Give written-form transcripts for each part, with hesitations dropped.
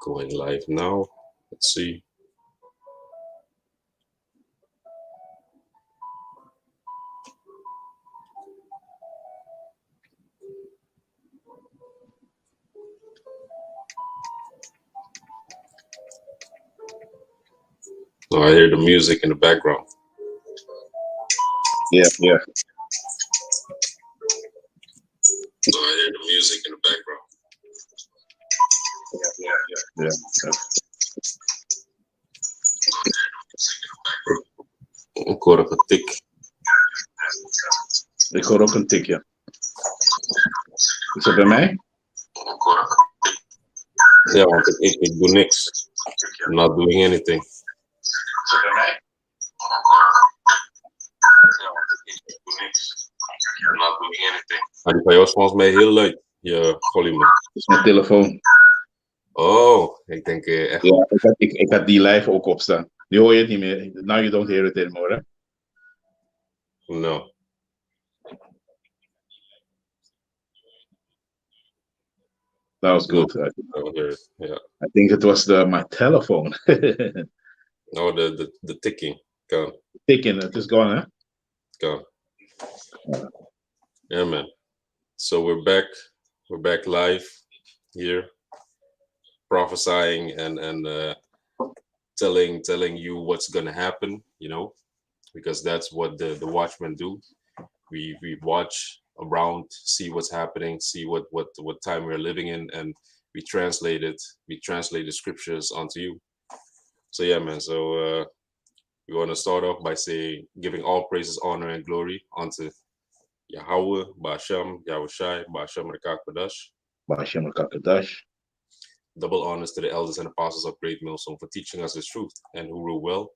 Going live now. Let's see. Oh, I hear the music in the background. Yeah, yeah. Oh, I hear the music in the background. Yeah. Ik hoor een getik. Ik hoor ook een tikje. Is dat bij mij? Ja, want ik doe niks. I'm not doing anything. Is dat bij mij? I'm not doing anything. Maar die van jou is volgens mij heel luid, je volume. Dat is mijn telefoon. Oh, ik denk echt. Ja, ik had die live ook opstaan. Nu hoor je het niet meer. Now you don't hear it anymore, hè? No. That was good. I don't hear it. Yeah. I think it was my telephone. Oh, the ticking. Kan. Ticking, it is gone, hè? Kan. Yeah, man. So we're back. We're back live here, prophesying and telling you what's gonna happen. You know, because that's what the watchmen do. We watch around, see what's happening, see what time we're living in, and we translate it. We translate the scriptures onto you. So yeah, man. So we want to start off by saying, giving all praises, honor, and glory unto Yahweh, Ba'ashem, Yahushai, Ba'ashem Rekakadash. Ba'ashem Rekakadash. Double honors to the elders and apostles of Great Millstone for teaching us the truth and who rule well.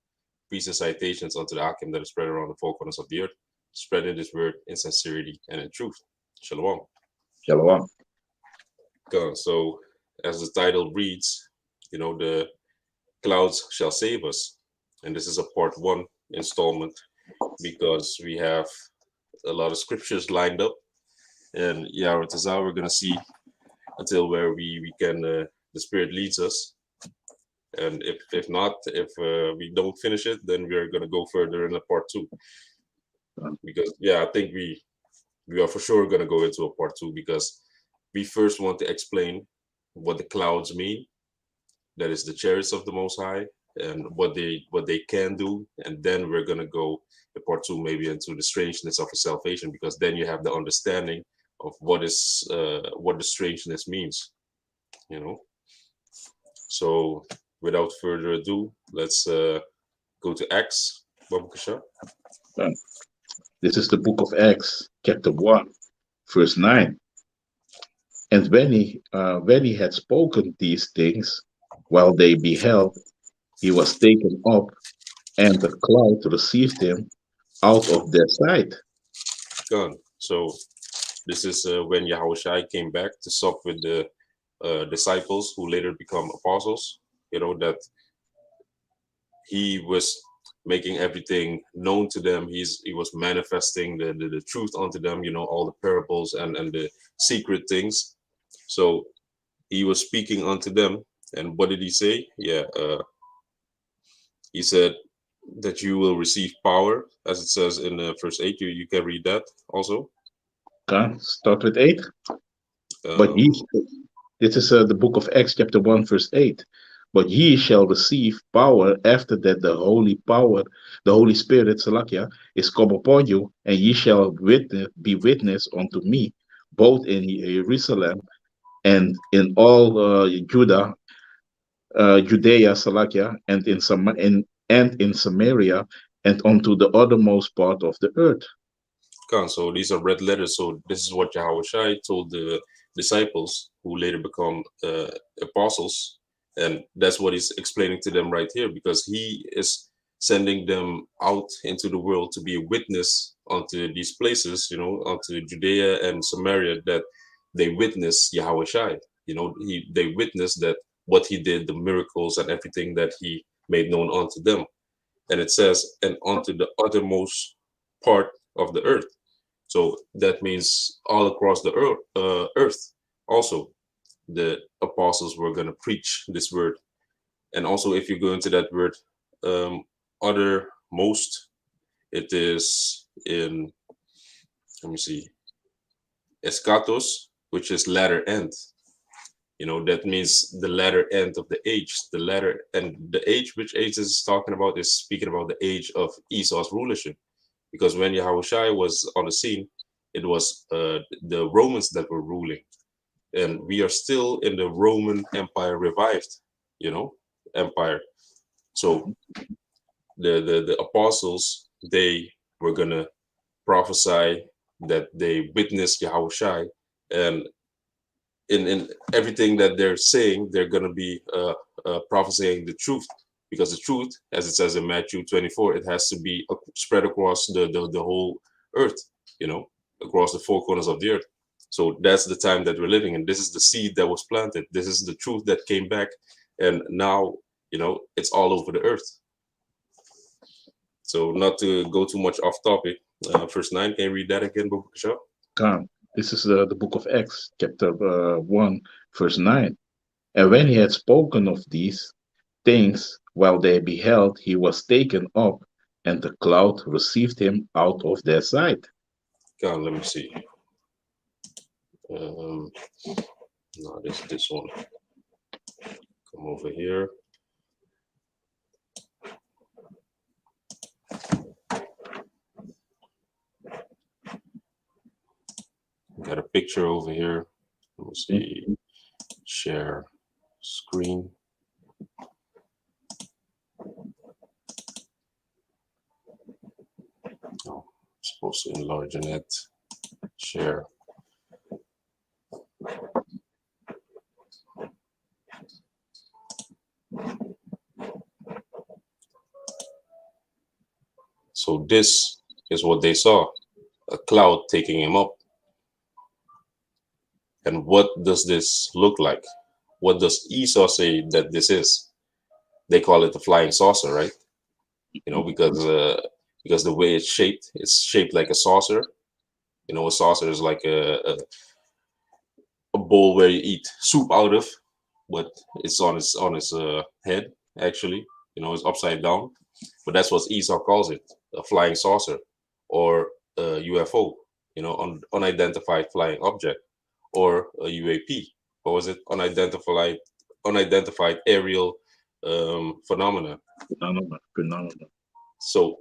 Peace and citations unto the Akim that is spread around the four corners of the earth, spreading this word in sincerity and in truth. Shalom. Shalom. So, as the title reads, you know, the clouds shall save us. And this is a part one installment because we have a lot of scriptures lined up. And yeah, we're going to see until where we can, the Spirit leads us. And if not, if we don't finish it, then we're going to go further in a part two. Because, yeah, I think we are for sure going to go into a part two because we first want to explain what the clouds mean. That is the chariots of the Most High and what they can do. And then we're going to go the part two maybe into the strangeness of a salvation, because then you have the understanding of what the strangeness means, you know. So without further ado, let's go to Acts. This is the book of Acts, chapter 1, verse 9. And when he had spoken these things, while they beheld, he was taken up, and the cloud received him out of their sight. Gone. So this is when Yahushua came back to sup with the disciples who later become apostles. You know, that he was making everything known to them. He was manifesting the truth onto them, you know, all the parables and the secret things. So he was speaking unto them. And what did he say? Yeah, he said that you will receive power, as it says in verse 8. You can read that also. Okay, start with 8. But this is the book of Acts, chapter 1, verse 8. But ye shall receive power after that the Holy Spirit, Salakia, is come upon you, and ye shall be witness unto me, both in Jerusalem and in all Judea, Salakia, and in Samaria, and unto the uttermost part of the earth. So these are red letters. So this is what Yahushua told the disciples who later become apostles. And that's what he's explaining to them right here, because he is sending them out into the world to be a witness unto these places, you know, unto Judea and Samaria, that they witness Yahushua. You know, they witness that what he did, the miracles and everything that he made known unto them. And it says, and unto the uttermost part of the earth. So that means all across the earth also. the apostles were going to preach this word. And also, if you go into that word, uttermost, it is in, let me see, eschatos, which is latter end. That means the latter end of the age. The latter, and the age, which age is talking about, is speaking about the age of Esau's rulership. Because when Yahushua was on the scene, it was the Romans that were ruling. And we are still in the Roman Empire revived, empire. So the apostles, they were gonna prophesy that they witnessed Yahushua, and in everything that they're saying, they're gonna be prophesying the truth, because the truth, as it says in Matthew 24, it has to be spread across the whole earth, across the four corners of the earth. So that's the time that we're living in. This is the seed that was planted. This is the truth that came back, and now it's all over the earth. So not to go too much off topic, verse 9, can you read that again, Bukasha? Come. This is the book of Acts, chapter 1, verse 9. And when he had spoken of these things, while they beheld, he was taken up, and the cloud received him out of their sight. Let me see. No, this one. Come over here. Got a picture over here. Let me see. Share screen. Oh, I'm supposed to enlarge it. Share. So this is what they saw, a cloud taking him up. And what does this look like? What does Esau say that this is? They call it the flying saucer, right? Because the way it's shaped like a saucer. A saucer is like a bowl where you eat soup out of, but it's on its head, actually. It's upside down. But that's what Esau calls it, a flying saucer, or a UFO, unidentified flying object, or a UAP. What was it? Unidentified aerial phenomena. Phenomena. So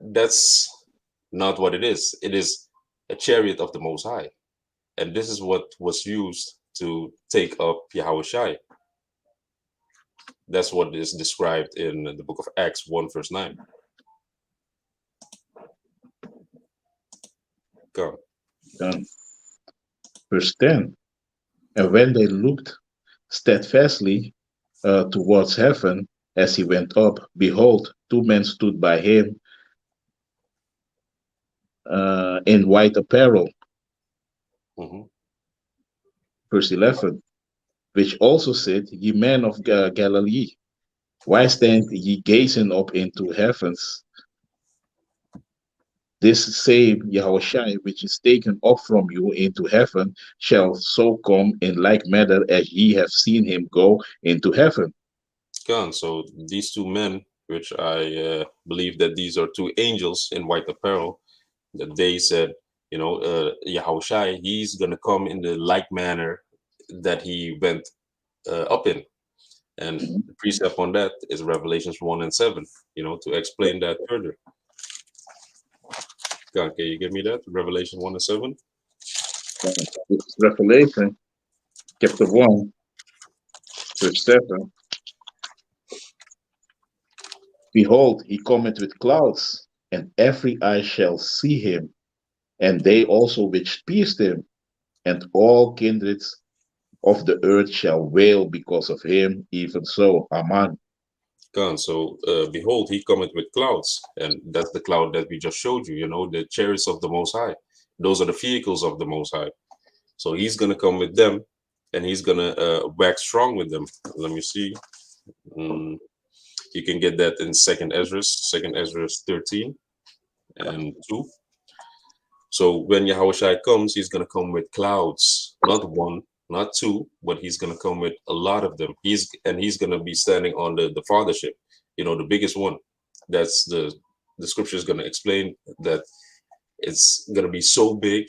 that's not what it is. It is a chariot of the Most High. And this is what was used to take up Yahushua. That's what is described in the book of Acts 1, verse 9. Go. Verse 10. And when they looked steadfastly towards heaven as he went up, behold, two men stood by him in white apparel. Verse 11. Which also said, Ye men of Galilee, why stand ye gazing up into heavens? This same Yahushua, which is taken up from you into heaven, shall so come in like manner as ye have seen him go into heaven. So these two men, which I believe that these are two angels in white apparel, that they said, Yahushua, he's going to come in the like manner that he went up in. And the precept on that is Revelations 1 and 7, to explain that further. God, can you give me that? Revelation 1 and 7? It's Revelation, chapter 1, verse 7. Behold, he cometh with clouds, and every eye shall see him, and they also which pierced him, and all kindreds of the earth shall wail because of him, even so. Amen. God, so behold, he cometh with clouds, and that's the cloud that we just showed you, the chariots of the Most High. Those are the vehicles of the Most High. So he's going to come with them, and he's going to wax strong with them. Let me see. You can get that in Second Ezra 13 and 2. So when Yahushua comes, he's going to come with clouds, not one, not two, but he's going to come with a lot of them. He's going to be standing on the fathership, the biggest one. That's the scripture is going to explain that it's going to be so big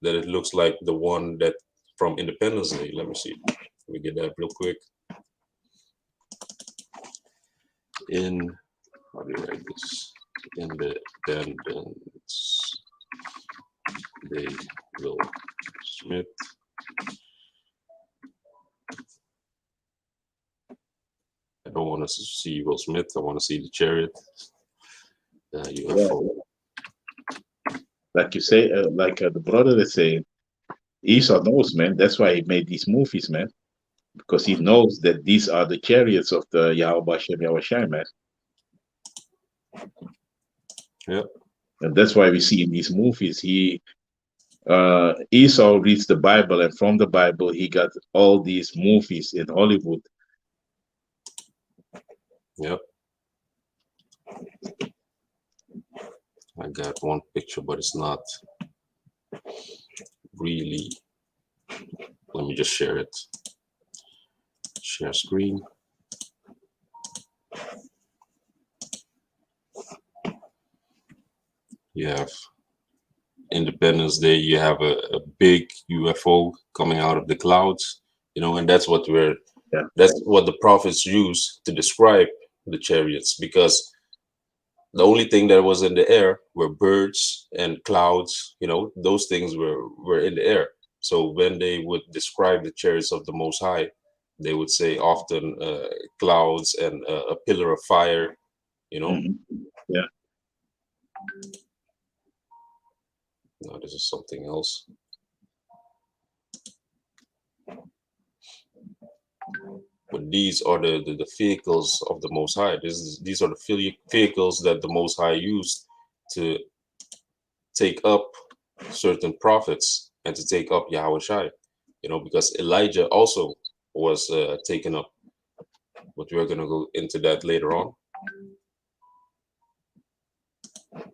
that it looks like the one that from Independence Day. Let me see. Let me get that real quick. How do you write this? Independence Day, Will Smith. I don't want to see Will Smith. I want to see the chariot. UFO. Like you say, the brother is saying, Esau knows, man. That's why he made these movies, man. Because he knows that these are the chariots of the Yahweh Shem Yahushai, man. Yeah. And that's why we see in these movies, Esau reads the Bible, and from the Bible, he got all these movies in Hollywood. Yep. I got one picture, but it's not really. Let me just share it. Share screen. You have Independence Day. You have a big UFO coming out of the clouds, and that's what that's what the prophets use to describe the chariots, because the only thing that was in the air were birds and clouds. Those things were in the air. So when they would describe the chariots of the Most High, they would say often clouds and a pillar of fire. Yeah. No, this is something else. But these are the vehicles of the Most High. These are the vehicles that the Most High used to take up certain prophets and to take up Yahushai, because Elijah also was taken up. But we're going to go into that later on. Let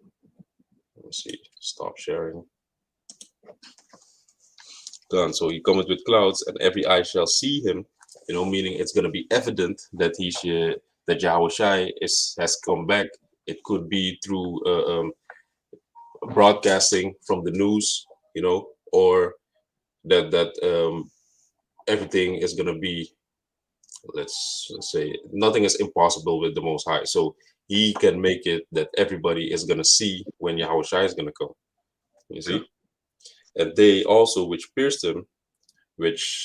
me see. Stop sharing. Done. So he cometh with clouds, and every eye shall see him. Meaning it's going to be evident that that Yahushai has come back. It could be through broadcasting from the news, or that everything is going to be, let's say, nothing is impossible with the Most High. So he can make it that everybody is going to see when Yahushai is going to come. You see? And they also which pierced him,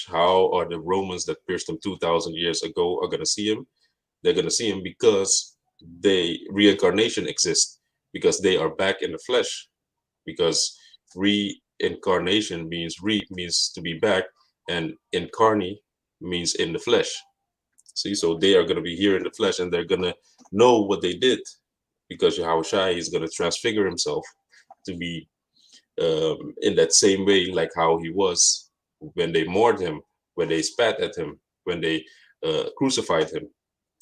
how are the Romans that pierced him 2,000 years ago are going to see him? They're going to see him because reincarnation exists, because they are back in the flesh. Because reincarnation means means to be back, and incarnate means in the flesh. See, so they are going to be here in the flesh, and they're going to know what they did, because Yahushai is going to transfigure himself to be in that same way, like how he was when they mourned him, when they spat at him, when they crucified him.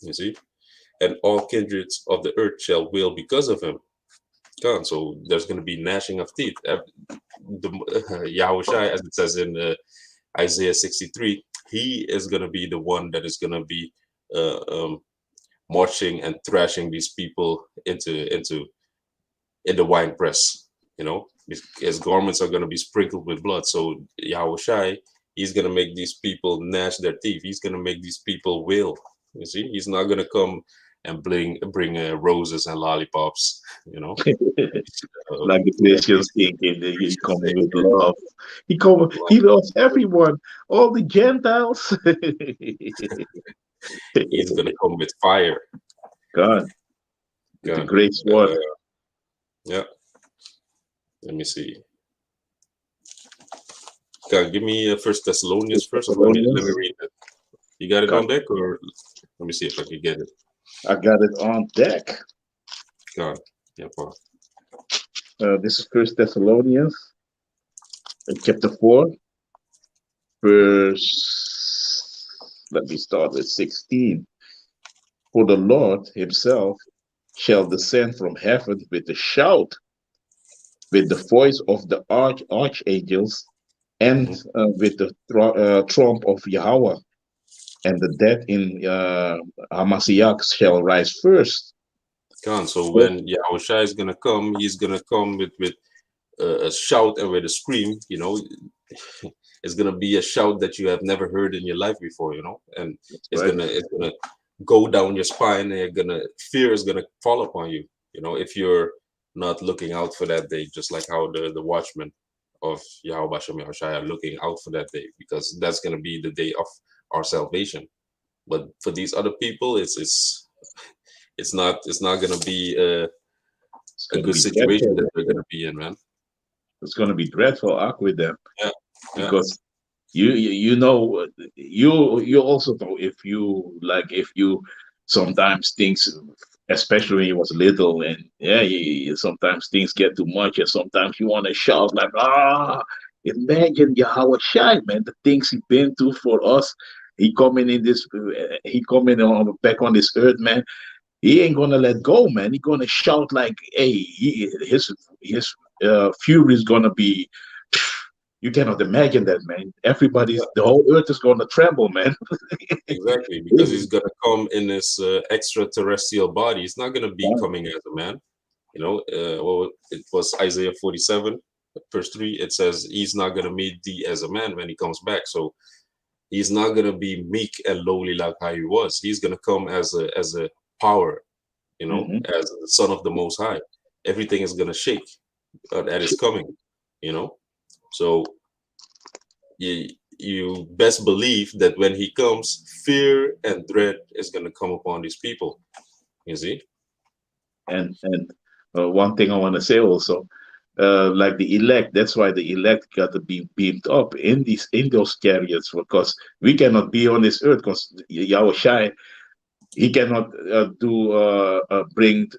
You see, and all kindreds of the earth shall wail because of him. So there's going to be gnashing of teeth. Yahushai, as it says in Isaiah 63, he is going to be the one that is going to be marching and thrashing these people in the wine press. His garments are going to be sprinkled with blood. So Yahushai, he's going to make these people gnash their teeth. He's going to make these people wail. You see, he's not going to come and bring roses and lollipops. Like the Christians thinking that he coming with love. He loves everyone, all the Gentiles. He's going to come with fire. God, with the great sword. Yeah. Let me see. God, give me First Thessalonians first. Let me read it. You got it on deck, or let me see if I can get it. I got it on deck. God, yeah, Paul. This is First Thessalonians, chapter 4, verse. Let me start with 16. For the Lord himself shall descend from heaven with a shout, with the voice of the archangels, and Mhm. with the trump of Yahweh, and the dead in Hamashiach shall rise first. Gone. So So, when Yahushua is gonna come, he's gonna come with a shout and with a scream. You know, it's gonna be a shout that you have never heard in your life before. You know, and that's it's right. gonna go down your spine, and you're gonna fear is gonna fall upon you. You know, if you're not looking out for that day, just like how the watchmen of Yahweh Bashem Yahushua are looking out for that day, because that's gonna be the day of our salvation. But for these other people, it's not gonna be It's a going to good be situation dreadful. that they're gonna be in, man. It's going to be dreadful arc with them, Yeah, yeah, because you know, you also know, if you like, if you sometimes things, especially when you was little, and yeah, sometimes things get too much, and sometimes you want to shout like, imagine Yahweh Shai, man, the things he been through for us. He coming on back on this earth, man. He ain't gonna let go, man. He gonna shout like, hey, his fury is gonna be. You cannot imagine that, man. yeah, The whole earth is gonna tremble, man. exactly. Because he's gonna come in this extraterrestrial body. He's not gonna be coming as a man. You know, well, it was Isaiah 47, verse 3. It says he's not gonna meet thee as a man when he comes back. So he's not gonna be meek and lowly like how he was. He's gonna come as a power, you know, Mhm. as the son of the Most High. Everything is gonna shake at his coming, you know. So you best believe that when he comes, fear and dread is gonna come upon these people. You see? And one thing I want to say also, like the elect, that's why the elect got to be beamed up in those chariots, because we cannot be on this earth, because Yahweh Shai, he cannot bring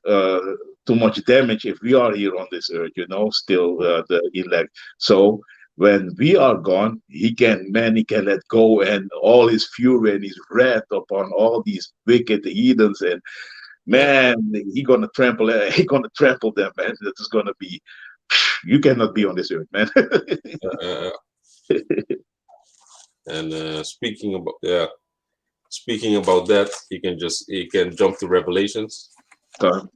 too much damage if we are here on this earth, still the elect. So when we are gone, he can let go, and all his fury and his wrath upon all these wicked heathens, and Yeah. man, he gonna trample them, man. That is gonna be, you cannot be on this earth, man. Uh, and speaking about that, you can jump to Revelations. God,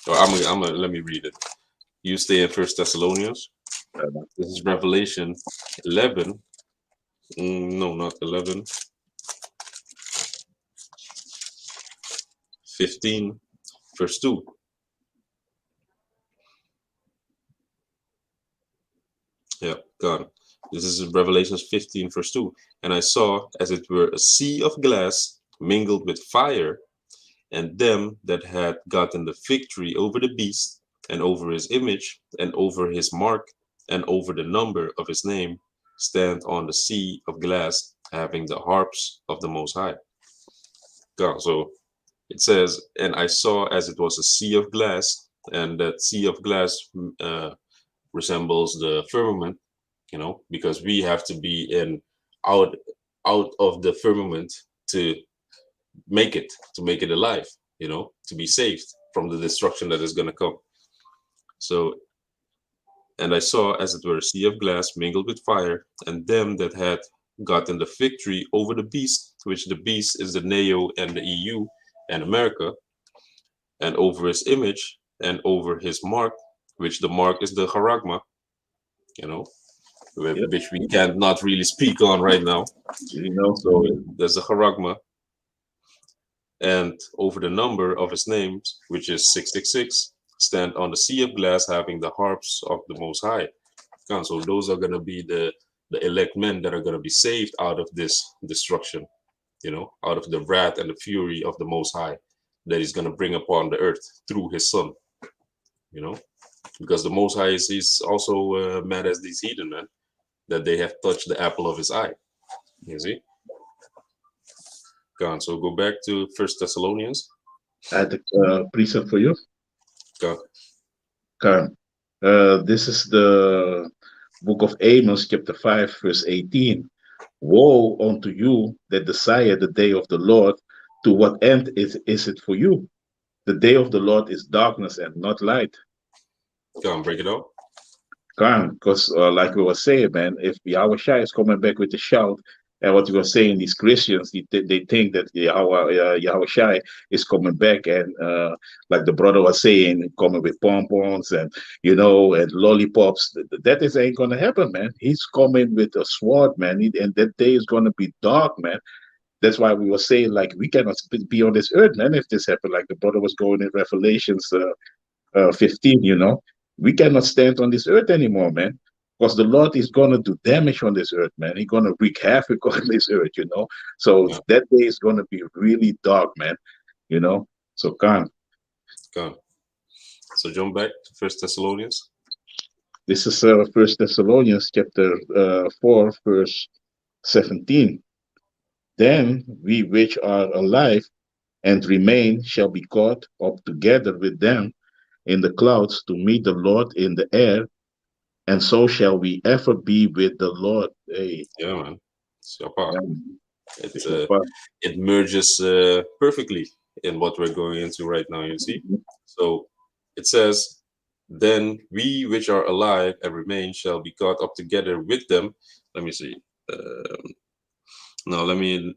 Or let me read it. You stay in First Thessalonians. This is Revelation 11. No, not 11. 15, verse 2. Yeah, God. This is Revelation 15, verse 2. And I saw, as it were, a sea of glass mingled with fire, and them that had gotten the victory over the beast, and over his image, and over his mark, and over the number of his name, stand on the sea of glass, having the harps of the Most High. God. So it says, and I saw as it was a sea of glass, and that sea of glass uh, resembles the firmament, you know, because we have to be in out out of the firmament to to make it alive, you know, to be saved from the destruction that is going to come. So, and I saw as it were a sea of glass mingled with fire, and them that had gotten the victory over the beast, which the beast is the NAO and the EU and America, and over his image and over his mark, which the mark is the charagma, you know, yep, which we can't not really speak on right now. you know, So there's the charagma, and over the number of his names, which is 666, stand on the sea of glass, having the harps of the Most High. So those are going to be the elect men that are going to be saved out of this destruction, you know, out of the wrath and the fury of the Most High that he's going to bring upon the earth through his son, you know, because the Most High is also mad as these heathen men that they have touched the apple of his eye. You see? Gone. So go back to First Thessalonians. I had a precept for you. Gone. God. This is the book of Amos, chapter 5, verse 18. Woe unto you that desire the day of the Lord. To what end is it for you? The day of the Lord is darkness and not light. Gone. Break it out. Gone, because like we were saying, man, if Yahweh Shai is coming back with a shout, and what you were saying, these Christians, they think that Yahweh Shai is coming back, and like the brother was saying, coming with pom-poms and and lollipops. That is ain't gonna happen, man. He's coming with a sword, man, and that day is gonna be dark, man. That's why we were saying like we cannot be on this earth, man. If this happened, like the brother was going in Revelations 15, we cannot stand on this earth anymore, man. Because the Lord is going to do damage on this earth, man. He's going to wreak havoc on this earth. So Yeah, that day is going to be really dark, man. You know. So, Khan, gone. So jump back to First Thessalonians. this is First Thessalonians chapter 4, verse 17. Then we which are alive and remain shall be caught up together with them in the clouds to meet the Lord in the air, and so shall we ever be with the Lord. Hey, Yeah, man. So far, man, it it's your part. it merges perfectly in what we're going into right now. You see. So it says, "Then we which are alive and remain shall be caught up together with them." Let me see. Um, now let me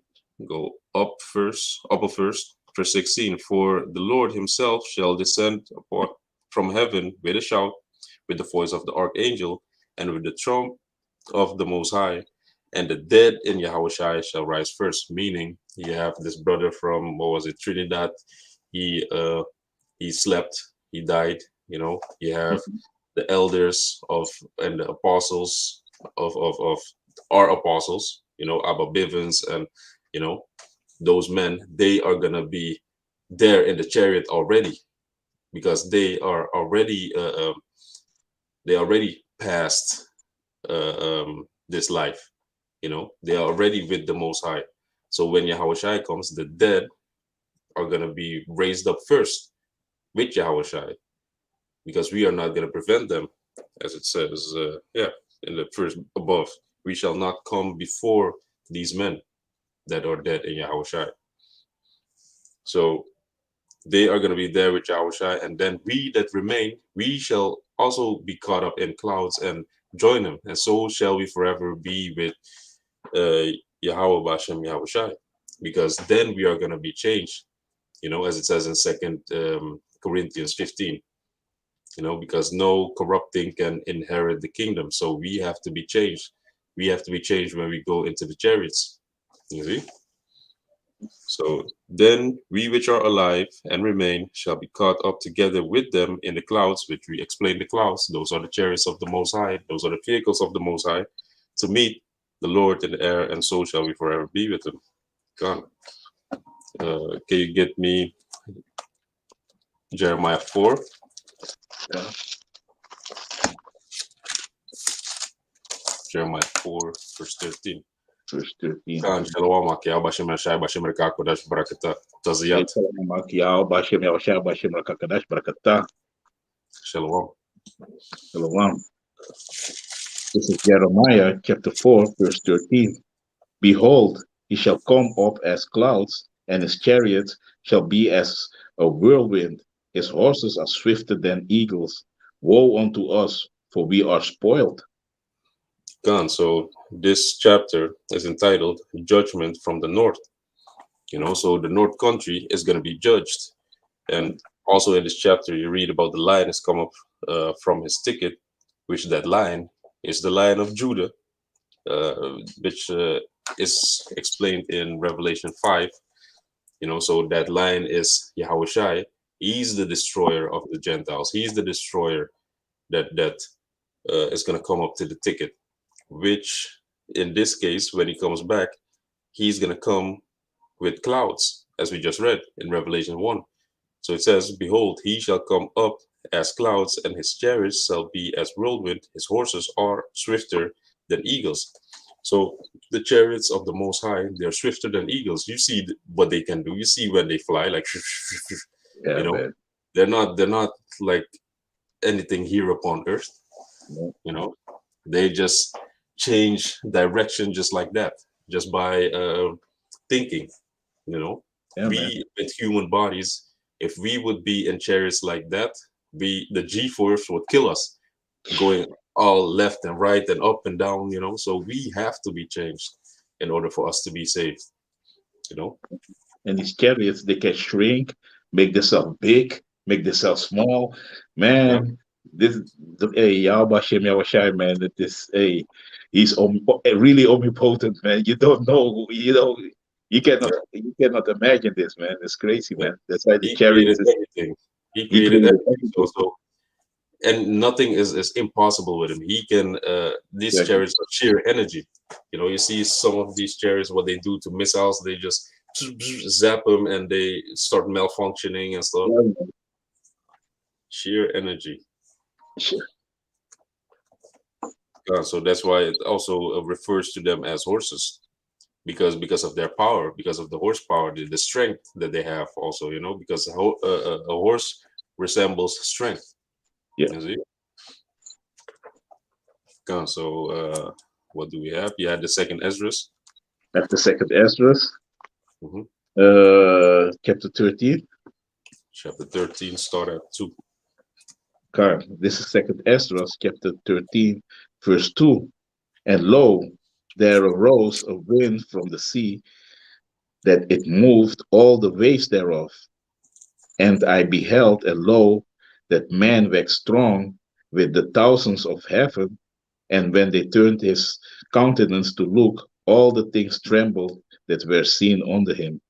go up first, verse 16. For the Lord himself shall descend upon from heaven with a shout, with the voice of the archangel, and with the trump of the Most High, and the dead in Yahushua shall rise first. Meaning, you have this brother from what was it, Trinidad? He he slept, he died. You have the elders of and the apostles of our apostles. Abba Bivens and you know those men. They are gonna be there in the chariot already because they already passed this life. They are already with the Most High. So when Yahushua comes, the dead are gonna be raised up first with Yahushua because we are not gonna prevent them, as it says, in the first above. We shall not come before these men that are dead in Yahushua. So they are going to be there with Yahushua, and then we that remain, we shall also be caught up in clouds and join them, and so shall we forever be with Yahweh Bashem Yahushua, because then we are going to be changed, as it says in Second Corinthians 15, because no corrupting can inherit the kingdom, so we have to be changed. We have to be changed when we go into the chariots. You see? So then we which are alive and remain shall be caught up together with them in the clouds, which we explained the clouds. Those are the chariots of the Most High. Those are the vehicles of the Most High to meet the Lord in the air, and so shall we forever be with him. God. Can you get me Jeremiah 4? Yeah. Jeremiah 4, verse 13. Verse 13. Kan shalom aki abashim ashai bashim rekakodash barakata Hey, taziyat. Salam Alaikum, Bashem Yahushua, Bashem Rakakadash, Barakatah. Shalom. Shalom. This is Jeremiah chapter 4, verse 13. Behold, he shall come up as clouds, and his chariots shall be as a whirlwind. His horses are swifter than eagles. Woe unto us, for we are spoiled. Kan, so this chapter is entitled Judgment from the North. So the North Country is going to be judged. And also in this chapter, you read about the lion has come up from his ticket, which that lion is the Lion of Judah, which is explained in Revelation 5. So that lion is Yahushai. He's the destroyer of the Gentiles. He's the destroyer that is going to come up to the ticket, which in this case, when he comes back, he's going to come with clouds, as we just read in Revelation 1. So it says, Behold, he shall come up as clouds, and his chariots shall be as whirlwind. His horses are swifter than eagles. So the chariots of the Most High, they're swifter than eagles. You see what they can do. You see when they fly, like, Yeah, you know, man. they're not like anything here upon earth. Yeah, They just change direction just like that, just by thinking. You know, yeah, man. we with human bodies, if we would be in chariots like that, the G-force would kill us going all left and right and up and down, so we have to be changed in order for us to be saved, you know. And these chariots, they can shrink, make themselves big, make themselves small. Yeah, Man, this hey Yahweh Shem Yahushai, man, that this he's really omnipotent, man. You don't know, yeah, you cannot imagine this, man. It's crazy, yeah. man. That's why the He created chariots is everything. He he created created everything. So, everything. so and nothing is impossible with him. He can these Exactly. chariots are sheer energy. You see some of these chariots, what they do to missiles, they just zap them and they start malfunctioning and stuff. Yeah, Sheer energy. sure. So that's why it also refers to them as horses, because of their power, because of the horsepower, the strength that they have. Also, because a horse resembles strength. Yeah. You see? So what do we have? You had the second Esdras. After second Esdras, hmm chapter 13. Chapter 13, start at 2. Okay, this is second Esdras, chapter 13, verse 2. And lo, there arose a wind from the sea, that it moved all the waves thereof. And I beheld, and lo, that man waxed strong with the thousands of heaven. And when they turned his countenance to look, all the things trembled that were seen under him.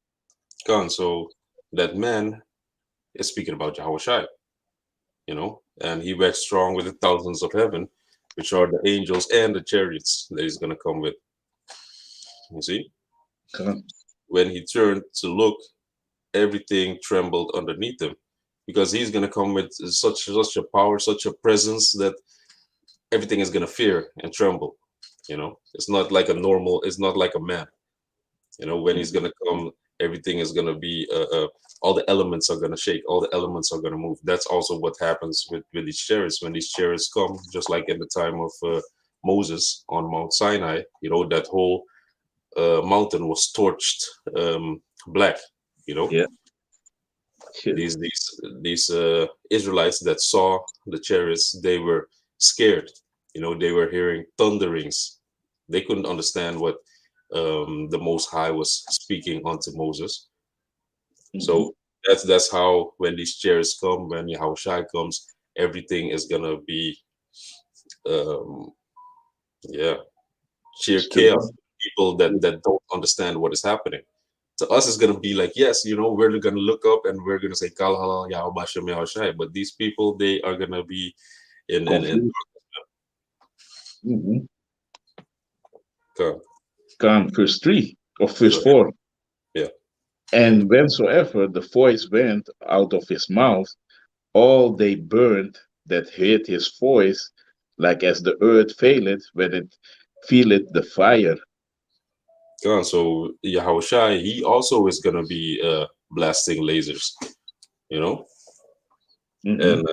So that man is speaking about Yahushua, and he waxed strong with the thousands of heaven, which are the angels and the chariots that he's going to come with. You see? Okay. When he turned to look, everything trembled underneath him, because he's going to come with such a power, such a presence, that everything is going to fear and tremble. It's not like it's not like a man. When he's going to come, everything is going to be all the elements are going to shake, all the elements are going to move. That's also what happens with these chariots. When these chariots come, just like in the time of Moses on Mount Sinai, that whole mountain was torched black. Yeah. Sure. These Israelites that saw the chariots, they were scared. They were hearing thunderings. They couldn't understand what the Most High was speaking unto Moses. Mhm. So that's how, when these chariots come, when Yahushua comes, everything is gonna be um, yeah, sheer Still, chaos. People that don't understand what is happening. To us, it's gonna be like, yes, we're gonna look up and we're gonna say Kal Halal Yahweh Shem Yahushua. But these people, they are gonna be in confused. Mhm. okay. Can verse 3 or verse Go ahead. 4. Yeah. And whensoever the voice went out of his mouth, all they burned that heard his voice, like as the earth faileth when it feeleth the fire. So Yahushua, he also is gonna be blasting lasers, Mhm. and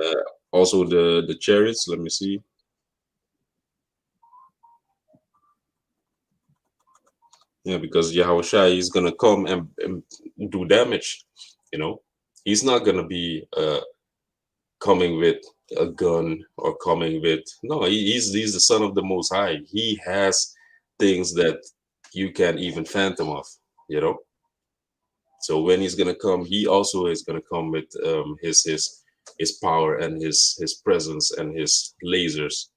also the chariots. Let me see. Yeah, because Yahushua is gonna come and do damage. He's not gonna be coming with a gun or coming with no. He's the son of the Most High. He has things that you can't even phantom of. You know. So when he's gonna come, he also is gonna come with his power and his presence and his lasers.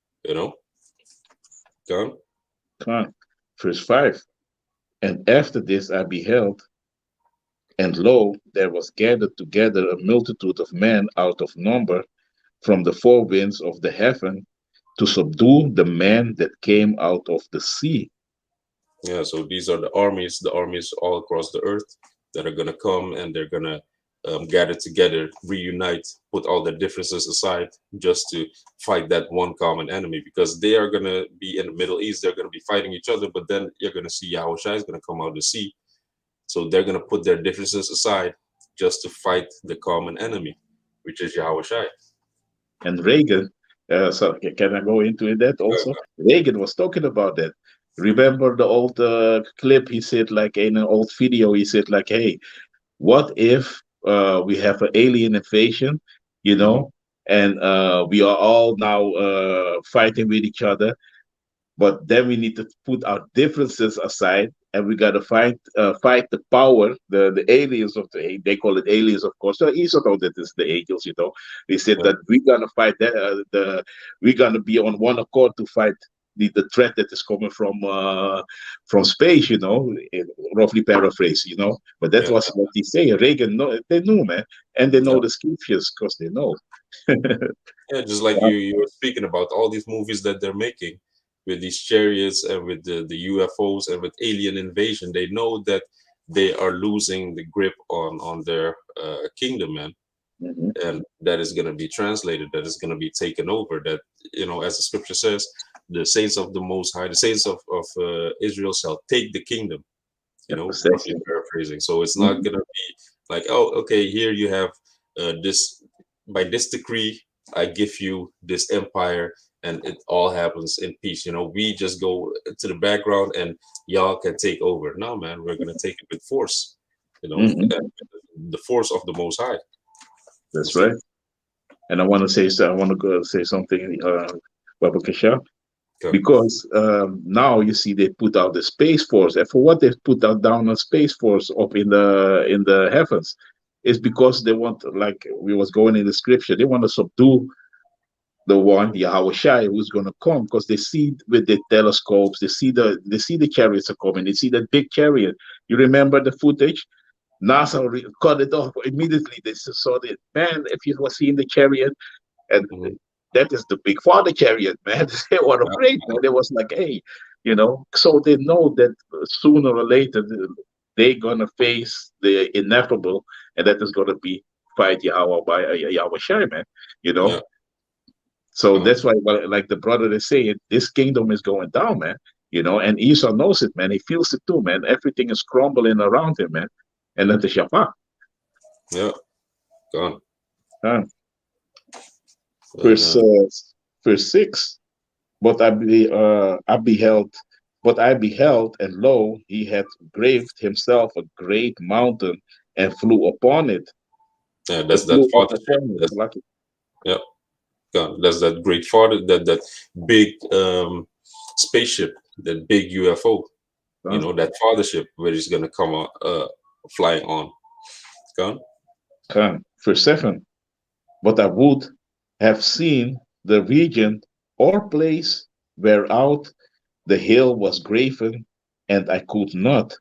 Come. Come. Verse 5. And after this I beheld, and lo, there was gathered together a multitude of men out of number from the four winds of the heaven to subdue the men that came out of the sea. Yeah, so these are the armies all across the earth that are gonna come, and they're gonna gather together, reunite, put all their differences aside, just to fight that one common enemy. Because they are gonna be in the Middle East, they're gonna be fighting each other, but then you're gonna see Yahushua is gonna come out of the sea. So they're gonna put their differences aside just to fight the common enemy, which is Yahushua. And Reagan, so can I go into that also? Reagan was talking about that. Remember the old clip? He said, like in an old video, he said, like, hey, what if we have an alien invasion, you Mhm. know, and we are all now fighting with each other. But then we need to put our differences aside, and we got to fight the power, the aliens of they call it aliens, of course. So Esau know that it's the angels, you know. They said Yeah, that we're gonna fight that we're gonna be on one accord to fight the threat that is coming from space, you know, roughly paraphrase, you know. But that yeah, was what he say. Reagan, know, they knew, man, and they yeah. know the scriptures because they know. Yeah, just like you were speaking about all these movies that they're making with these chariots and with the UFOs and with alien invasion, they know that they are losing the grip on their kingdom, man, Mhm. and that is going to be translated, that is going to be taken over. That, you know, as the scripture says, the saints of the Most High, the saints of Israel shall take the kingdom. You Yeah, know, roughly precisely. paraphrasing. So it's not Mhm. going to be like, oh, okay, here you have this, by this decree, I give you this empire, and it all happens in peace. You know, we just go to the background and y'all can take over. No, man, we're going to take it with force, you know, Mhm. and the force of the Most High. You That's see? right. And I want to say so. I want to go say something, Baba Kesha, Okay. because now you see they put out the space force, and for what they put out down a space force up in the heavens, is because they want, like we was going in the scripture, they want to subdue the one Yahweh Shai who's going to come, because they see with the telescopes, they see the chariots are coming, they see that big chariot. You remember the footage? NASA cut it off immediately. They saw that, man. If you were seeing the chariot, and Mhm. that is the big father chariot, man. They were Yeah, afraid, man. They was like, hey, you know. So they know that sooner or later they're gonna face the ineffable, and that is gonna be fight Yahweh by Yahweh Shai, man. You yeah, know. So uh, that's why, well, like the brother is saying, this kingdom is going down, man. You know, and Esau knows it, man. He feels it too, man. Everything is crumbling around him, man. And that is Shabbat. yeah, gone. Huh? And Verse, verse 6. But I beheld, and lo, he had graved himself a great mountain and flew upon it. yeah, And that's that flew up fathership. upon it. That's, Like it. yeah, gone. That's that great father. That big spaceship, that big UFO. You Huh? know, that fathership where he's gonna come flying on. Gone. Verse 7. But I would have seen the region or place whereout the hill was graven, and I could not.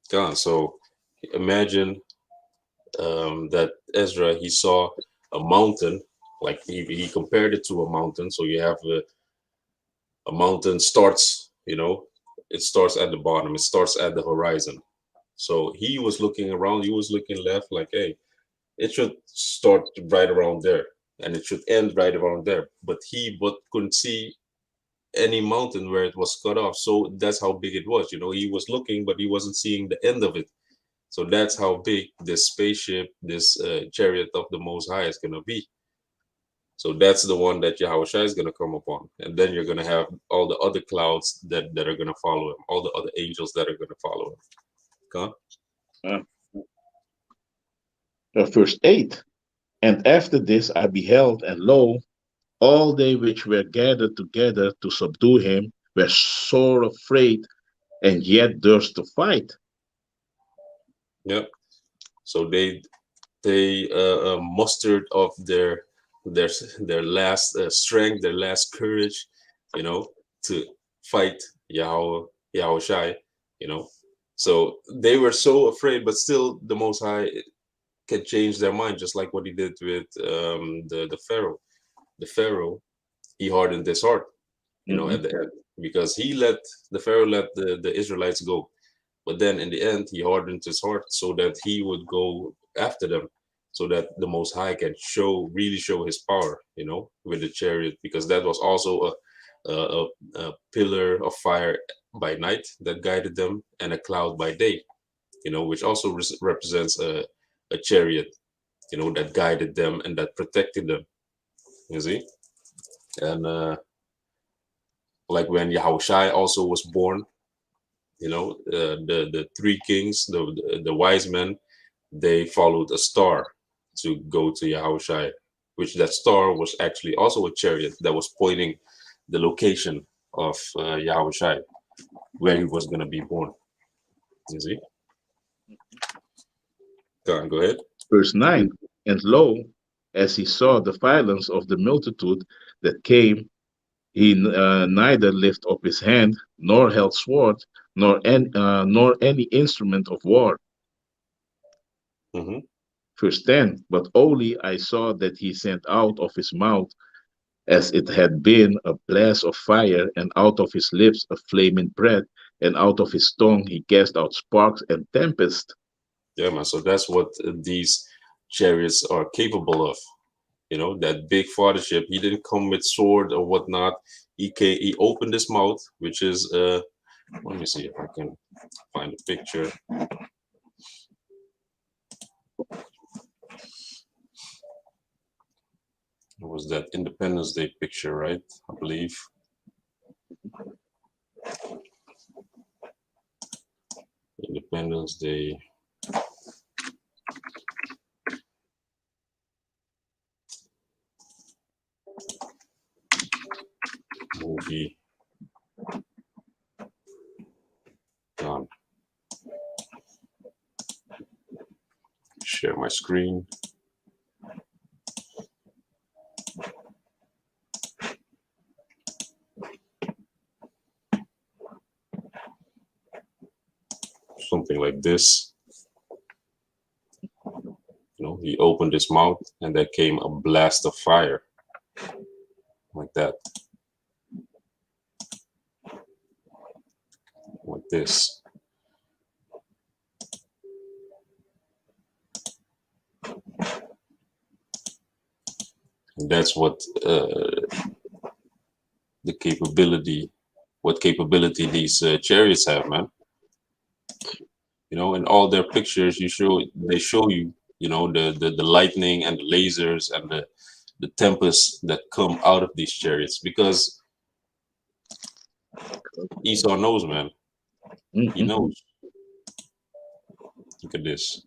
Gone. So imagine that Ezra, he saw a mountain, like he compared it to a mountain. So you have a mountain starts, you know, it starts at the bottom, it starts at the horizon. So he was looking around, he was looking left, like, hey, it should start right around there and it should end right around there. But couldn't see any mountain where it was cut off. So that's how big it was. You know, he was looking, but he wasn't seeing the end of it. So that's how big this spaceship, this chariot of the Most High is going to be. So that's the one that Yahushua is going to come upon. And then you're going to have all the other clouds that are going to follow him, all the other angels that are going to follow him. Okay? Uh, Verse 8. And after this I beheld, and lo, all they which were gathered together to subdue him were sore afraid, and yet durst to fight. Yep. So they mustered of their their last strength, their last courage, you know, to fight Yahushai, you know. So they were so afraid, but still the Most High can change their mind, just like what he did with the Pharaoh. The Pharaoh, he hardened his heart, you know, Mhm. at the end, because the Pharaoh let the Israelites go. But then in the end, he hardened his heart so that he would go after them, so that the Most High can really show his power, you know, with the chariot, because that was also a pillar of fire by night that guided them and a cloud by day, you know, which also represents a chariot, you know, that guided them and that protected them, you see? And like when Yahushai also was born, you know, the three kings, the wise men, they followed a star to go to Yahushai. which that star was actually also a chariot that was pointing the location of Yahweh Shai, where he was going to be born. You see? Go ahead. Verse 9. And lo, as he saw the violence of the multitude that came, he neither lifted up his hand, nor held sword, nor any instrument of war. Mm-hmm. Verse 10. But only I saw that he sent out of his mouth, as it had been, a blast of fire, and out of his lips a flaming breath, and out of his tongue he cast out sparks and tempest. Yeah, man. So that's what these chariots are capable of. You know, that big fathership. He didn't come with sword or whatnot. He opened his mouth, which is let me see if I can find a picture. It was that Independence Day picture, right? I believe. Independence Day. Movie. Share my screen. Something like this. You know, he opened his mouth and there came a blast of fire. Like that. Like this. And that's what what capability these chariots have, man. You know, in all their pictures, they show you, you know, the lightning and the lasers and the tempests that come out of these chariots, because Esau knows, man. He knows. Look at this.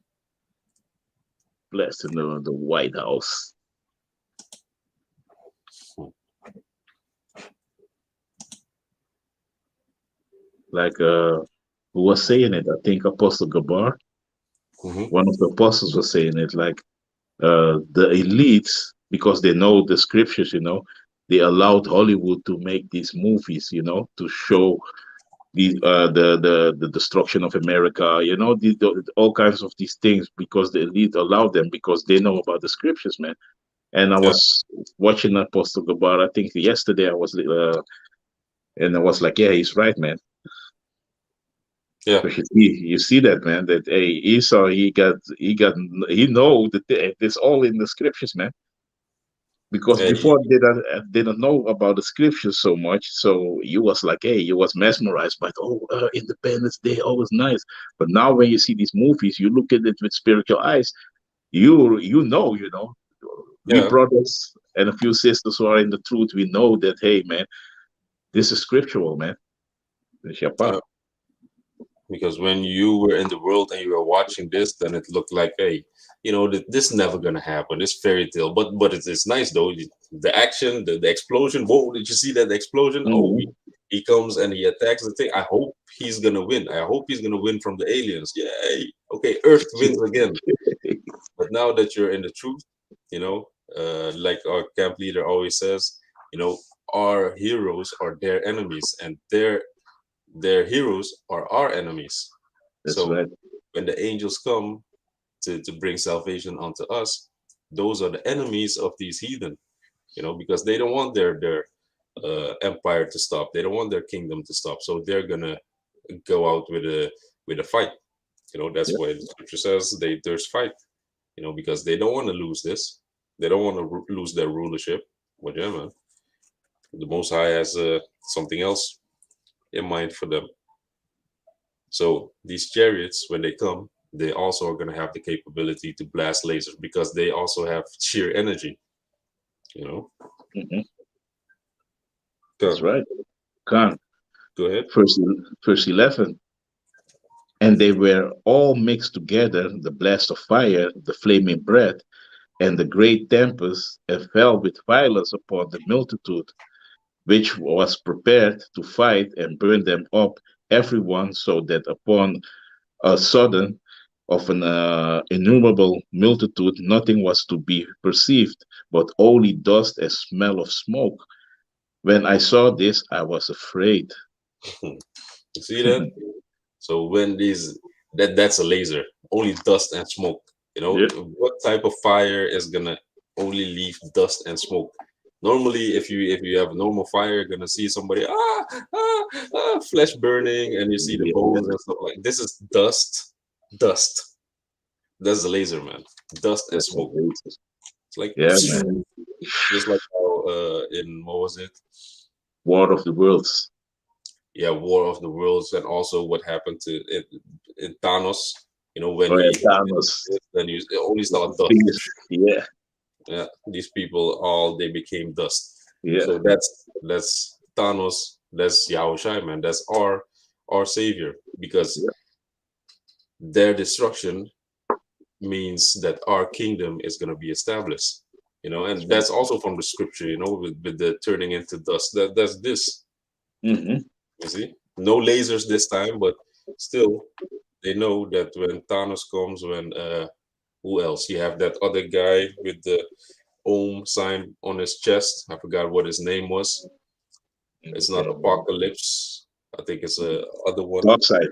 Blessed in the White House. Like who was saying it? I think Apostle Gabar. One of the apostles was saying it, like the elites, because they know the scriptures, you know, they allowed Hollywood to make these movies, you know, to show the destruction of America, you know, all kinds of these things, because the elite allowed them, because they know about the scriptures, man. And I was watching Apostle Gabar, I think yesterday I was, and I was like, yeah, he's right, man. Yeah. But you see that, man, that hey, Esau, he know that it's all in the scriptures, man. Because before they don't know about the scriptures so much, so you was like, hey, you was mesmerized by Independence Day, always nice. But now when you see these movies, you look at it with spiritual eyes. You know, we brothers and a few sisters who are in the truth, we know that, hey, man, this is scriptural, man. Because when you were in the world and you were watching this, then it looked like, hey, you know, this is never gonna happen. It's fairy tale, but it's nice though. The action, the explosion. Whoa! Did you see that explosion? Oh, he comes and he attacks the thing. I hope he's gonna win. I hope he's gonna win from the aliens. Yay! Okay, Earth wins again. But now that you're in the truth, you know, like our camp leader always says, you know, our heroes are their enemies, and their heroes are our enemies. That's right. When the angels come to bring salvation unto us, those are the enemies of these heathen, you know, because they don't want their empire to stop. They don't want their kingdom to stop. So they're gonna go out with a fight. You know, that's why the scripture says there's fight. You know, because they don't want to lose this. They don't want to lose their rulership. But yeah, man, the Most High has something else in mind for them. So these chariots, when they come, they also are going to have the capability to blast lasers, because they also have sheer energy, you know. That's right. Khan. Go ahead. Verse 11. And they were all mixed together, the blast of fire, the flaming breath, and the great tempest, and fell with violence upon the multitude, which was prepared to fight, and burned them up, every one, so that upon a sudden of an innumerable multitude, nothing was to be perceived, but only dust and smell of smoke. When I saw this, I was afraid. You see that? So when these that's a laser, only dust and smoke. You know, Yeah. what type of fire is gonna only leave dust and smoke? Normally, if you have a normal fire, you're gonna see somebody flesh burning, and you see the Yeah, bones and stuff like. This is dust, dust. That's the laser, man. Dust and that's smoke. amazing. It's like Yeah, man. just like how in what was it? War of the Worlds. Yeah, War of the Worlds, and also what happened to it in Thanos. You know, when Oh, yeah, he Thanos. then you only saw dust. Things. Yeah, Yeah, these people all they became dust. yeah, So that's Thanos. That's Yahushua, man. That's our savior, because yeah. their destruction means that our kingdom is going to be established. You know, and that's also from the scripture. You know, with the turning into dust. That's this. Hmm. You see, no lasers this time, but still, they know that when Thanos comes, when who else? You have that other guy with the Om sign on his chest. I forgot what his name was. It's not Apocalypse. I think it's a other one. Dark side.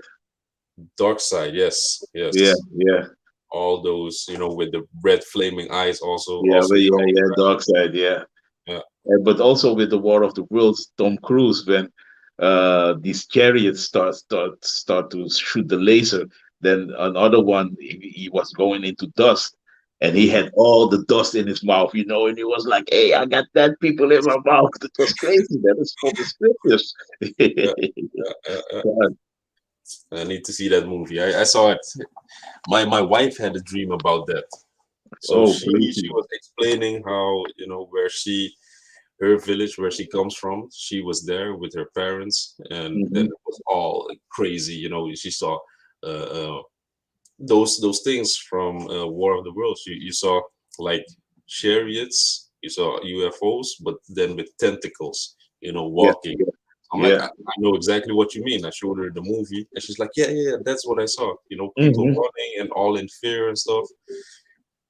Dark Side. Yes, Yeah, yes. yeah, All those, you know, with the red flaming eyes, also, yeah, also but yeah, comes yeah, back. Dark side. Yeah. Yeah. But also with the War of the Worlds, Tom Cruise, when these chariots start to shoot the laser, then another one he was going into dust, and he Mhm. had all the dust in his mouth, and he was like, "Hey, I got that people in my mouth." That was crazy. That is from the scriptures. Yeah, I need to see that movie. I saw it. My wife had a dream about that. So Oh, she crazy. was explaining how, you know, where she her village where she comes from. She was there with her parents, and then Hmm. it was all crazy. You know, she saw uh, uh, those things from War of the Worlds. You saw like chariots, you saw UFOs, but then with tentacles. You know, Yeah, walking. yeah, I'm like, yeah. I know exactly what you mean. I showed her the movie, and she's like, yeah, yeah, yeah, that's what I saw. You know, people Hmm. running and all in fear and stuff.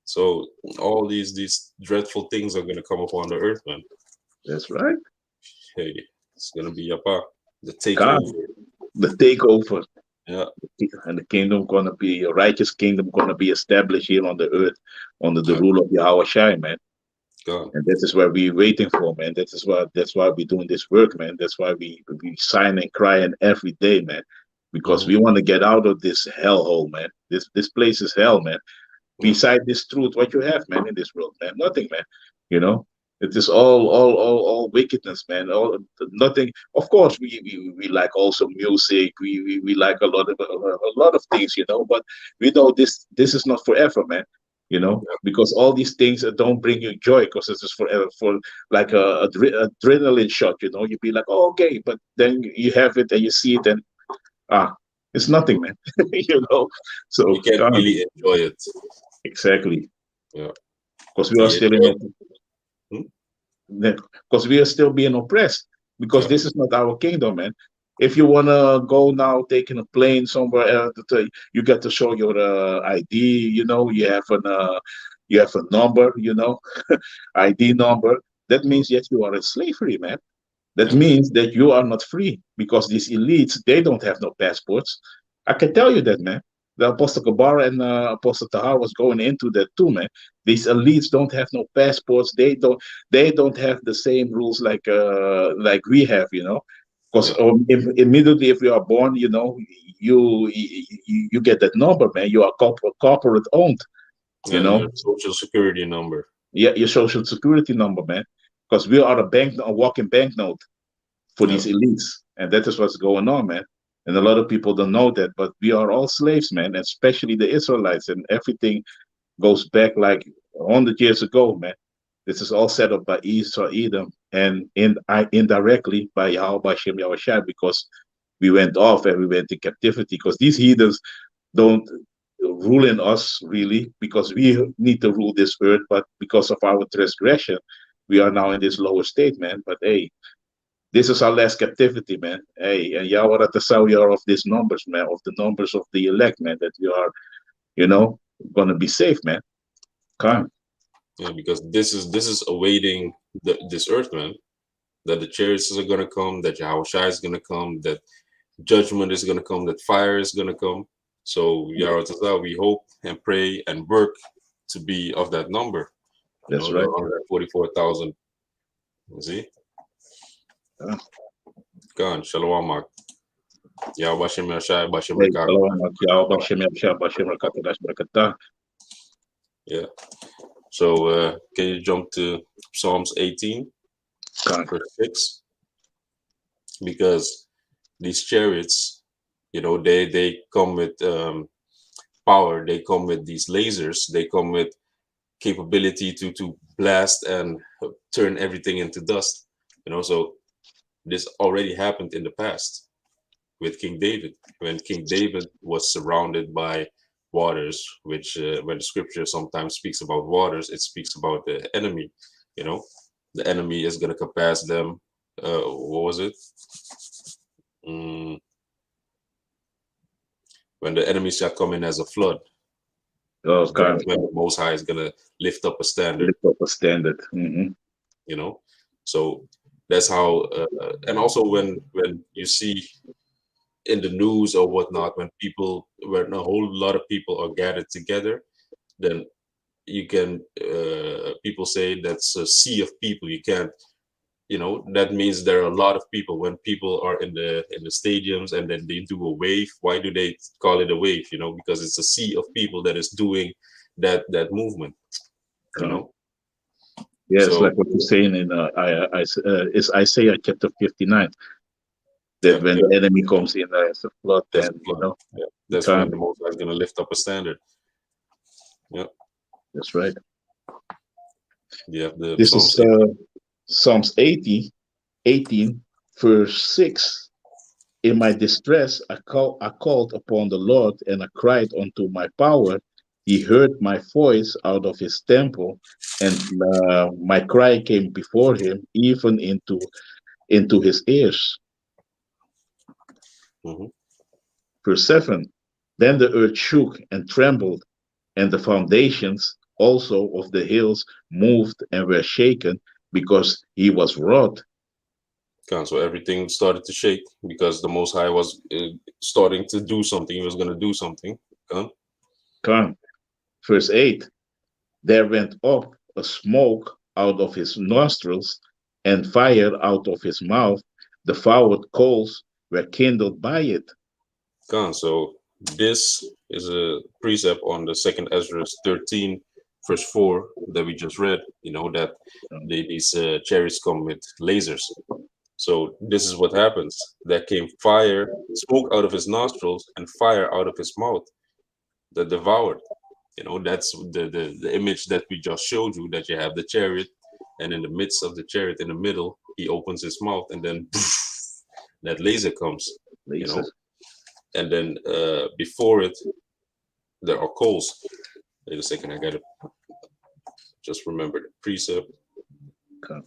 So all these dreadful things are gonna come upon the earth, man. That's right. Hey, it's gonna be the God, takeover. the takeover. Yeah, And the kingdom gonna be a righteous kingdom gonna be established here on the earth under the yeah, rule of Yahweh Shai, man. God. And that is what we're waiting for, man. That's why we're doing this work, man. That's why we sign and crying every day, man. Because Hmm. we want to get out of this hellhole, man. This place is hell, man. Yeah, Beside this truth, what you have, man, in this world, man, nothing, man. You know, it is all wickedness, man. All nothing. Of course, we like also music. We like a lot of things, But we know this is not forever, man. yeah, Because all these things don't bring you joy, because this is forever for like a adrenaline shot. You'd be like, oh, okay, but then you have it and you see it, and ah, it's nothing, man. you know. you So can't God, really enjoy it. exactly. Yeah, Because we are the still in enjoyment. Hmm? because we are still being oppressed, because Yeah, this is not our kingdom, man. If you want to go now taking a plane somewhere else, you got to show your ID. You have a number, ID number. That mm, means that you are in slavery, man. That yeah, means that you are not free, because these elites, they don't have no passports. I can tell you that, man. The Apostle Kabara and Apostle Tahar was going into that too, man. These elites don't have no passports. They don't have the same rules like we have, Because yeah, immediately if you are born, you get that number, man. You are corporate owned, you yeah. Your know social security number. yeah, your social security number, man. Because we are a walking banknote for Yeah, these elites. And that is what's going on, man. And a lot of people don't know that, but we are all slaves, man, especially the Israelites. And everything goes back like 100 years ago, man. This is all set up by Esau, Edom, and indirectly by Yahweh Shem Yahushua, because we went off and we went to captivity. Because these heathens don't. ruling us really, because we need to rule this earth, but because of our transgression, we are now in this lower state, man. But hey, this is our last captivity, man. Hey, and Yahweh we are of these numbers, man, of the numbers of the elect, man, that we are, gonna be safe, man. Come. Yeah, because this is awaiting this earth, man. That the chariots are gonna come, that Yahushua is gonna come, that judgment is gonna come, that fire is gonna come. So Yahushua, we hope and pray and work to be of that number. That's The right. 144,000. You see? Yeah. Gone. Shalom, Mark. Yahweh Bashem Yashai, Bashem Hey, Rekah. shalom, Yahweh, Bashem, Yahshua, Bashem, Rakatash, Barakatah. Yeah. So can you jump to Psalms 18, Come. verse 6? Because these chariots, they come with power, they come with these lasers, they come with capability to blast and turn everything into dust. So this already happened in the past with King David, when King David was surrounded by waters, which when the scripture sometimes speaks about waters, it speaks about the enemy. The enemy is going to compass them. What was it? When the enemy shall come in as a flood, Oh, come. that's when the Most High is going to lift up a standard. Lift up a standard. Mm-hmm. So that's how. And also when you see in the news or whatnot, when a whole lot of people are gathered together, then you can people say that's a sea of people. You can't. That means there are a lot of people. When people are in the stadiums and then they do a wave, why do they call it a wave? Because it's a sea of people that is doing that movement. Yeah, it's So like what you're saying in it's Isaiah chapter 59. That yeah, when the enemy comes in as a flood, that's then the plan. Yeah, that's when the Most High is going to lift up a standard. Yeah, that's right. yeah. The This Psalms is Psalms 18, verse 6. In my distress, I called upon the Lord, and I cried unto my power. He heard my voice out of his temple, and my cry came before him, even into his ears. Mhm. Verse 7. Then the earth shook and trembled, and the foundations also of the hills moved and were shaken, because he was wroth. So everything started to shake because the Most High was starting to do something. He was going to do something. Come. Verse 8. There went up a smoke out of his nostrils, and fire out of his mouth. The devoured coals were kindled by it. So this is a precept on the second Ezra 13, verse 4 that we just read. That these chariots come with lasers. So this is what happens. There came fire, smoke out of his nostrils, and fire out of his mouth that devoured. That's the image that we just showed you, that you have the chariot, and in the midst of the chariot, in the middle, he opens his mouth, and then that laser comes. And then before it, there are coals. Wait a second, I gotta just remember the precept. Okay.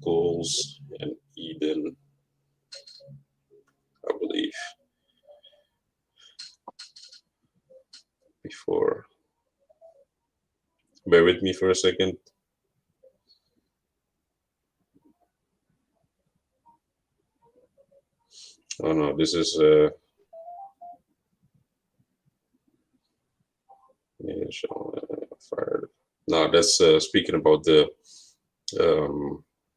Coals and Eden, I believe. Before, bear with me for a second. Oh no, this is fire. No, that's speaking about the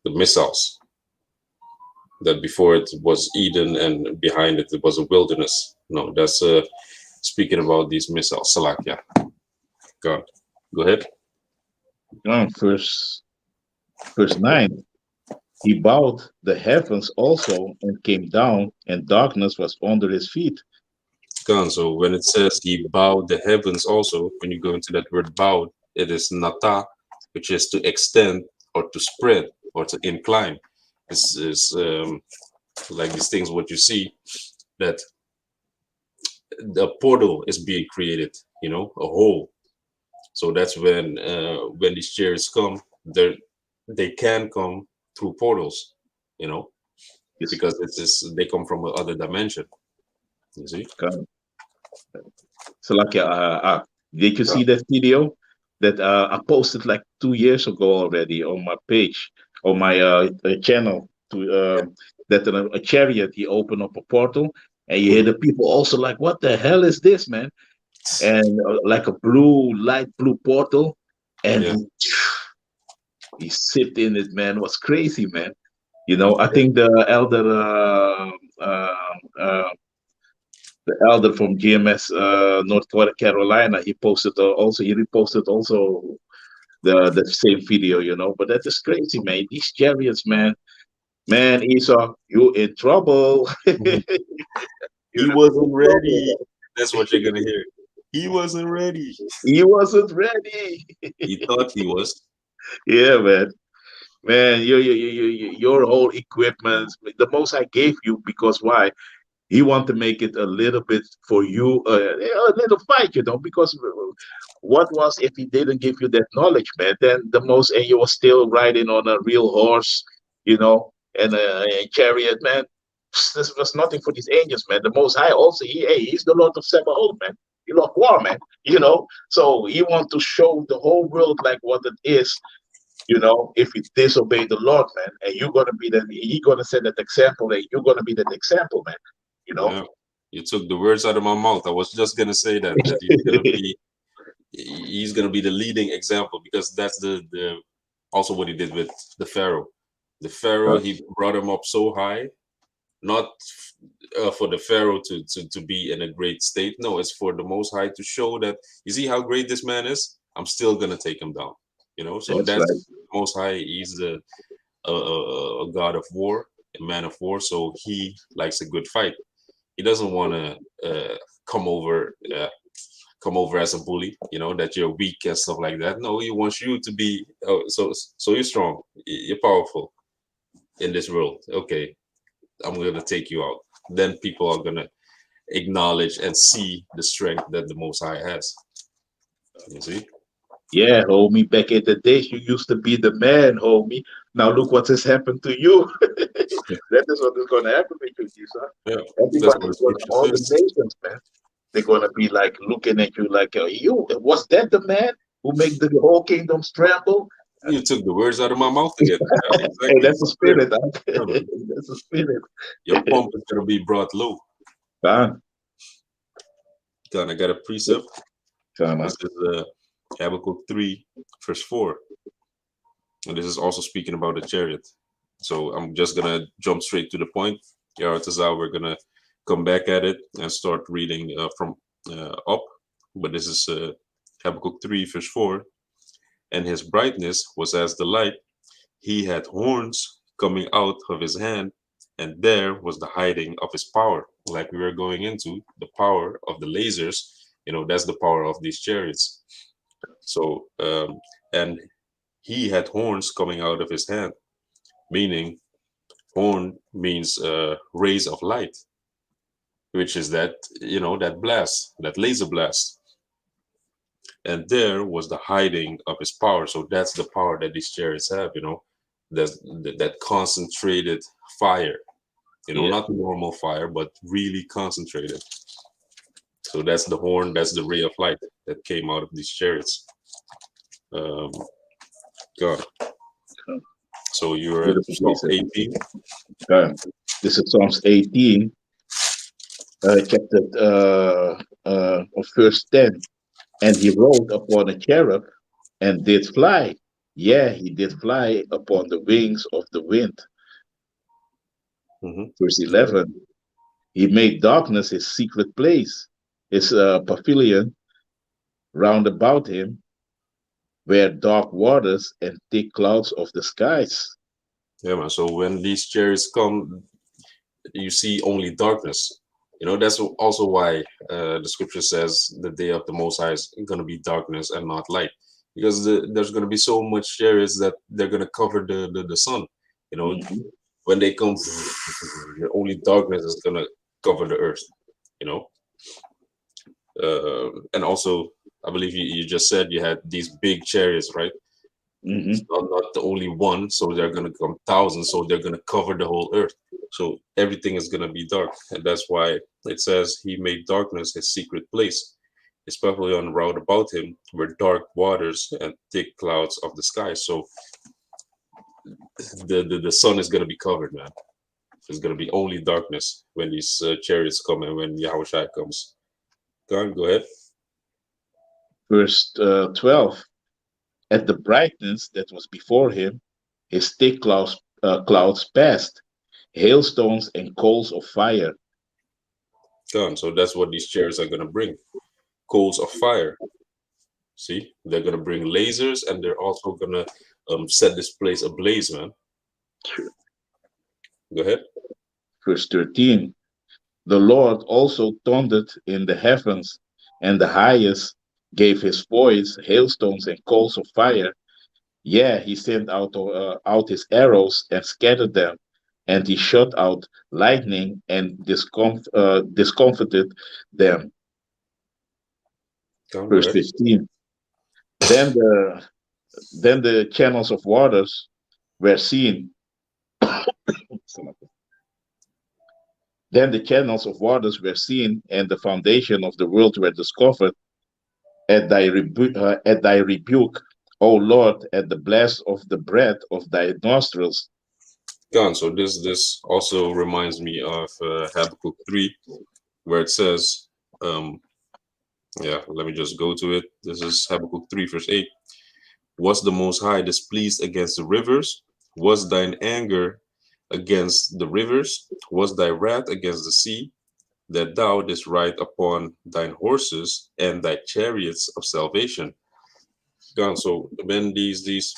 missiles. That before it was Eden and behind it was a wilderness. No, that's speaking about these missiles. Salakia. Go ahead. Verse 9. He bowed the heavens also and came down, and darkness was under his feet. So when it says he bowed the heavens also, when you go into that word bowed, it is nata, which is to extend or to spread or to incline. This is like these things, what you see, that the portal is being created, a hole. So that's when these chariots come, they can come through portals, you know, Yes. because they come from another dimension. You see? Come. So like, did you see that video that I posted like 2 years ago already on my page, on my channel, to that a chariot he opened up a portal, and you hear the people also like, "What the hell is this, man?" And like a light blue portal, and Yeah. he sipped in it, man. It was crazy, man. I think uh, the elder from GMS North Carolina, he posted he reposted also the same video, But that is crazy, man. These chariots, man, Esau, you in trouble. He You're in wasn't ready. trouble. That's what you're gonna hear. He wasn't ready. He wasn't ready. He thought he was. Yeah, man. Man, your whole equipment, the most I gave you, because why? He want to make it a little bit for you, a little fight, because what was if he didn't give you that knowledge, man? Then the most, and you were still riding on a real horse, and a chariot, man. This was nothing for these angels, man. The Most High also, he's the Lord of Sabaoth, man. He Lord war, man. So he want to show the whole world like what it is, if you disobey the Lord, man, and you're gonna be he gonna set that example, and you're gonna be that example, man. Yeah. You took the words out of my mouth. I was just gonna say that he's gonna be the leading example, because that's the also what he did with the Pharaoh. The Pharaoh, he brought him up so high, not for the Pharaoh to be in a great state. No, it's for the Most High to show that, you see how great this man is. I'm still gonna take him down. So That's that's right. Most High. He's a god of war, a man of war. So he likes a good fight. He doesn't want to come over as a bully, that you're weak and stuff like that. No, he wants you to be, so you're strong, you're powerful in this world. Okay, I'm gonna take you out. Then people are gonna acknowledge and see the strength that the Most High has. You see? Yeah, homie. Back in the days, you used to be the man, homie. Now look what has happened to you. That is what is going to happen with you, Isa. Yeah, that's Everybody what the is going, scripture all the says. nations, man. They're going to be like looking at you like, you was that the man who make the whole kingdoms tremble? You took the words out of my mouth again. Yeah, Hey, exactly. that's a It's clear. spirit, huh? Yeah, man. That's a spirit. Your pump is gonna be brought low. Come, God, I got a precept. come, This is Habakkuk 3, verse 4. And this is also speaking about the chariot. So I'm just gonna jump straight to the point. Yaratazal, we're gonna come back at it and start reading from up. But this is Habakkuk 3, verse 4. And his brightness was as the light. He had horns coming out of his hand, and there was the hiding of his power. Like we were going into, the power of the lasers, that's the power of these chariots. So, and he had horns coming out of his hand, meaning horn means rays of light, which is that, that blast, that laser blast. And there was the hiding of his power. So that's the power that these chariots have, that concentrated fire, Yeah. not normal fire, but really concentrated. So that's the horn, that's the ray of light that came out of these chariots. God. So you're at Psalm 18. This is Psalms 18, chapter of verse 10. And he rode upon a cherub and did fly. Yeah, he did fly upon the wings of the wind. Mm-hmm. Verse 11. He made darkness his secret place, his pavilion round about him, where dark waters and thick clouds of the skies. Yeah, man. So when these chariots come, you see only darkness. That's also why the scripture says the day of the Most High is going to be darkness and not light, because there's going to be so much chariots that they're going to cover the sun. Mm-hmm. When they come, only darkness is going to cover the earth. And also, I believe you just said you had these big chariots, right? Hmm. It's not the only one, so they're going to come thousands, so they're going to cover the whole earth. So everything is going to be dark. And that's why it says he made darkness his secret place, especially on round about him were dark waters and thick clouds of the sky. So the sun is going to be covered, man. There's going to be only darkness when these chariots come and when Yahushua comes. Go ahead. Verse 12. At the brightness that was before him, his thick clouds passed, hailstones and coals of fire. Gone. So that's what these chariots are going to bring, coals of fire. See, they're going to bring lasers and they're also going to set this place ablaze, man. Go ahead. Verse 13. The Lord also thundered in the heavens, and the highest gave his voice, hailstones and coals of fire. Yeah, he sent out his arrows and scattered them, and he shot out lightning and discomfited them. Go Verse ahead. 15. Then the channels of waters were seen. Then the channels of waters were seen, and the foundation of the world were discovered at thy rebuke, O Lord, at the blast of the breath of thy nostrils. Gone. So this also reminds me of Habakkuk 3, where it says, yeah, let me just go to it. This is Habakkuk 3, verse 8. Was the Most High displeased against the rivers? Was thine anger against the rivers? Was thy wrath against the sea? That thou didst ride upon thine horses and thy chariots of salvation. Gone. So when these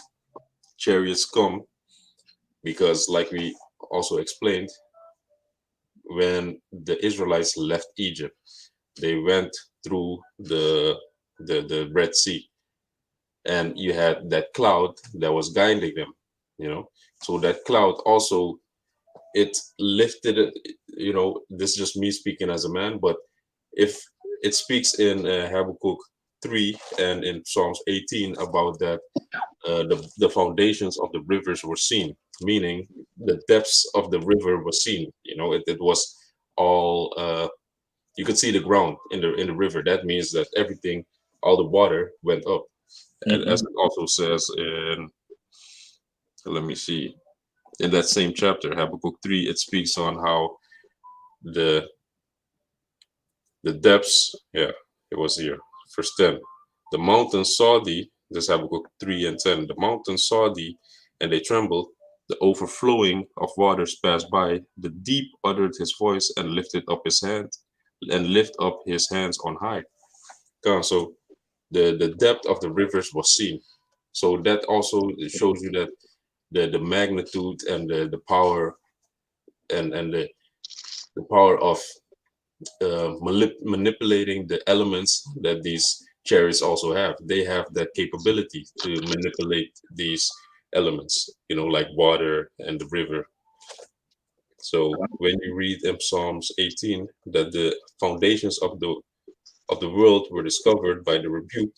chariots come, because like we also explained, when the Israelites left Egypt, they went through the Red Sea, and you had that cloud that was guiding them, you know. So that cloud also, it lifted it, you know. This is just me speaking as a man, but if it speaks in Habakkuk 3 and in Psalms 18 about that, the foundations of the rivers were seen, meaning the depths of the river was seen. You know, it was all you could see the ground in the river. That means that everything, all the water went up. And as Mhm. it also says in, let me see, in that same chapter, Habakkuk 3, it speaks on how the the depths, yeah, it was here, verse 10. The mountains saw thee, this Habakkuk 3 and 10. The mountains saw thee, and they trembled. The overflowing of waters passed by. The deep uttered his voice and lifted up his hand, and lift up his hands on high. So the depth of the rivers was seen. So that also shows you that the magnitude and the power and the power of manipulating the elements that these chariots also have. They have that capability to manipulate these elements, you know, like water and the river. So when you read in Psalms 18 that the foundations of the world were discovered by the rebuke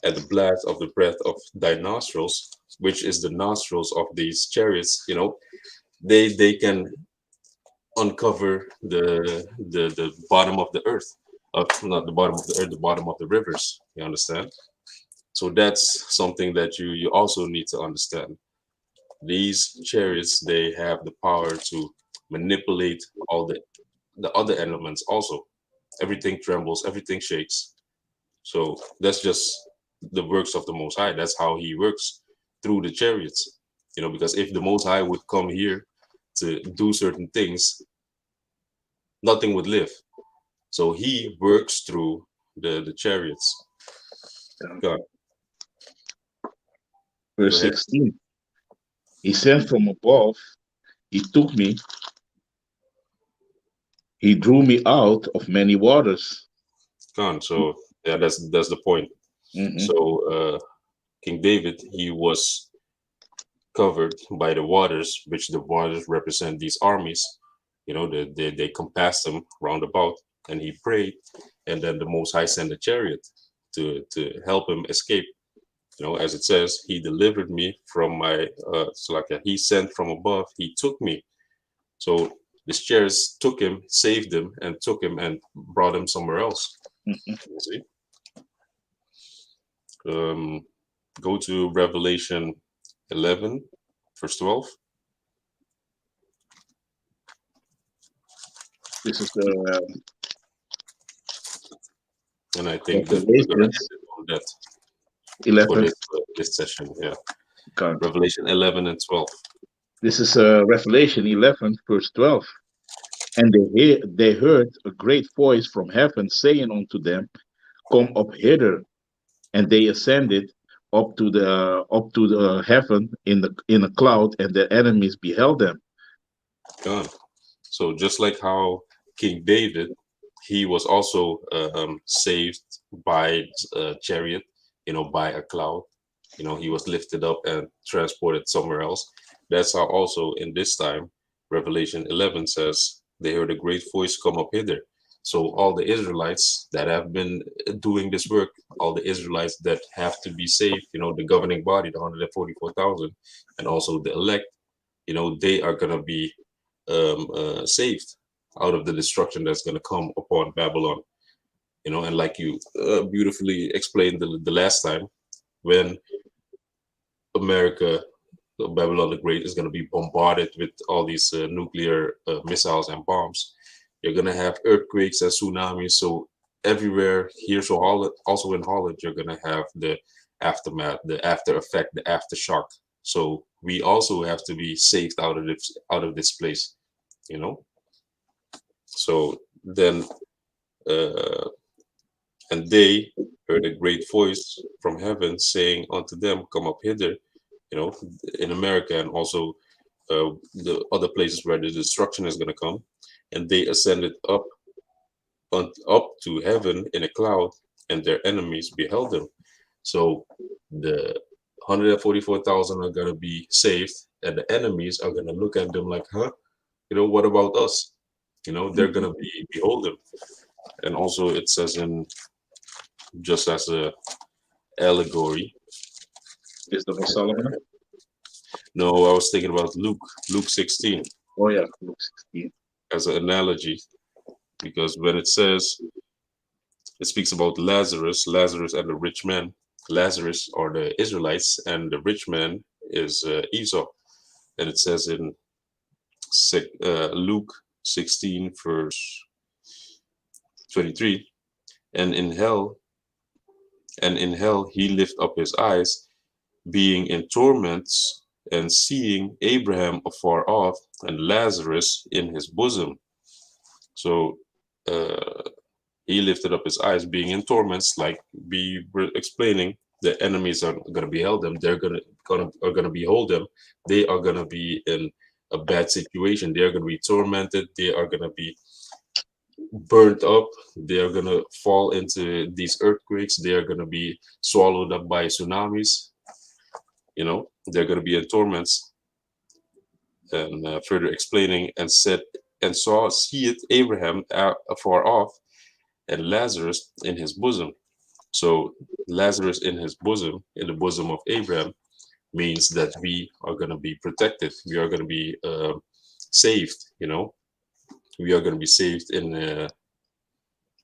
at the blast of the breath of thy nostrils, which is the nostrils of these chariots, you know, they can uncover the bottom of the earth, not the bottom of the earth, the bottom of the rivers. You understand? So that's something that you also need to understand. These chariots, they have the power to manipulate all the other elements also. Everything trembles, everything shakes. So that's just the works of the Most High. That's how He works through the chariots. You know, because if the Most High would come here to do certain things, nothing would live. So He works through the chariots. God, go Verse ahead. 16. He sent from above, he took me, he drew me out of many waters. God. So yeah, that's the point. Mhm. So King David, he was covered by the waters, which the waters represent these armies. You know, they compassed him round about, and he prayed, and then the Most High sent a chariot to help him escape. As it says, he delivered me from my so like he sent from above, he took me. So this chariot took him, saved him, and took him and brought him somewhere else. You see? Go to Revelation 11, verse 12. This is and I think that we're going to end it on that 11. For this session. Yeah. God. Revelation 11 and 12. This is Revelation 11, verse 12. And they heard a great voice from heaven saying unto them, Come up hither. And they ascended up to the heaven in a cloud, and their enemies beheld them. God. So just like how King David, he was also saved by a chariot, by a cloud. He was lifted up and transported somewhere else. That's how also in this time, Revelation 11 says, they heard a great voice come up hither. So all the Israelites that have been doing this work, all the Israelites that have to be saved, the governing body, the 144,000, and also the elect, they are going to be saved out of the destruction that's going to come upon Babylon. And like you beautifully explained the last time, when America, Babylon the Great, is going to be bombarded with all these nuclear missiles and bombs, you're going to have earthquakes and tsunamis. So everywhere here, so also in Holland, you're going to have the aftermath, the after effect, the aftershock. So we also have to be saved out of this place, So then, and they heard a great voice from heaven saying unto them, Come up hither, in America, and also the other places where the destruction is going to come. And they ascended up to heaven in a cloud, and their enemies beheld them. So the 144,000 are going to be saved, and the enemies are going to look at them like, huh? What about us? They're going to be beholden. And also it says just as a allegory. Is the Solomon? No, I was thinking about Luke 16. Oh yeah, Luke 16. As an analogy, because when it says, it speaks about Lazarus and the rich man. Lazarus are the Israelites, and the rich man is Esau. And it says in Luke 16, verse 23, and in hell he lift up his eyes, being in torments, and seeing Abraham afar off, and Lazarus in his bosom. So he lifted up his eyes, being in torments, like we were explaining. The enemies are going to behold them. They're going to behold them. They are going to be in a bad situation. They are going to be tormented. They are going to be burnt up. They are going to fall into these earthquakes. They are going to be swallowed up by tsunamis. They're going to be in torments. And further explaining, and said, and seeth Abraham afar off, and Lazarus in his bosom. So Lazarus in his bosom, in the bosom of Abraham, means that we are going to be protected. We are going to be saved. We are going to be saved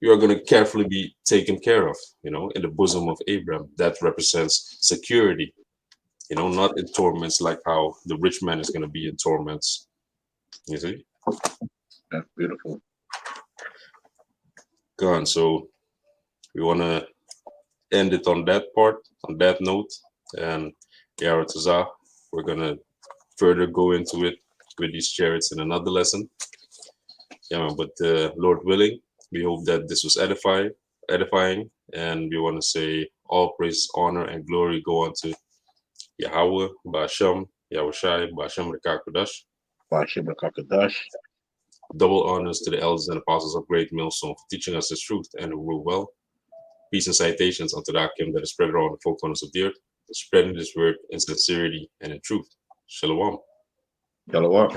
we are going to carefully be taken care of. In the bosom of Abraham. That represents security. Not in torments like how the rich man is going to be in torments. You see? That's beautiful. Go on. So we want to end it on that part, on that note. And Yaratazah, we're going to further go into it with these chariots in another lesson. Yeah, but Lord willing, we hope that this was edifying. And we want to say all praise, honor, and glory go on to Yahweh, Ba'Shem, Yahushai, Ba'Shem Rekakadash. Ba'Shem Rekakadash. Double honors to the elders and apostles of Great Millstone for teaching us this truth and who rule well. Peace and citations unto the Akim that is spread around the four corners of the earth, spreading this word in sincerity and in truth. Shalom. Shalom.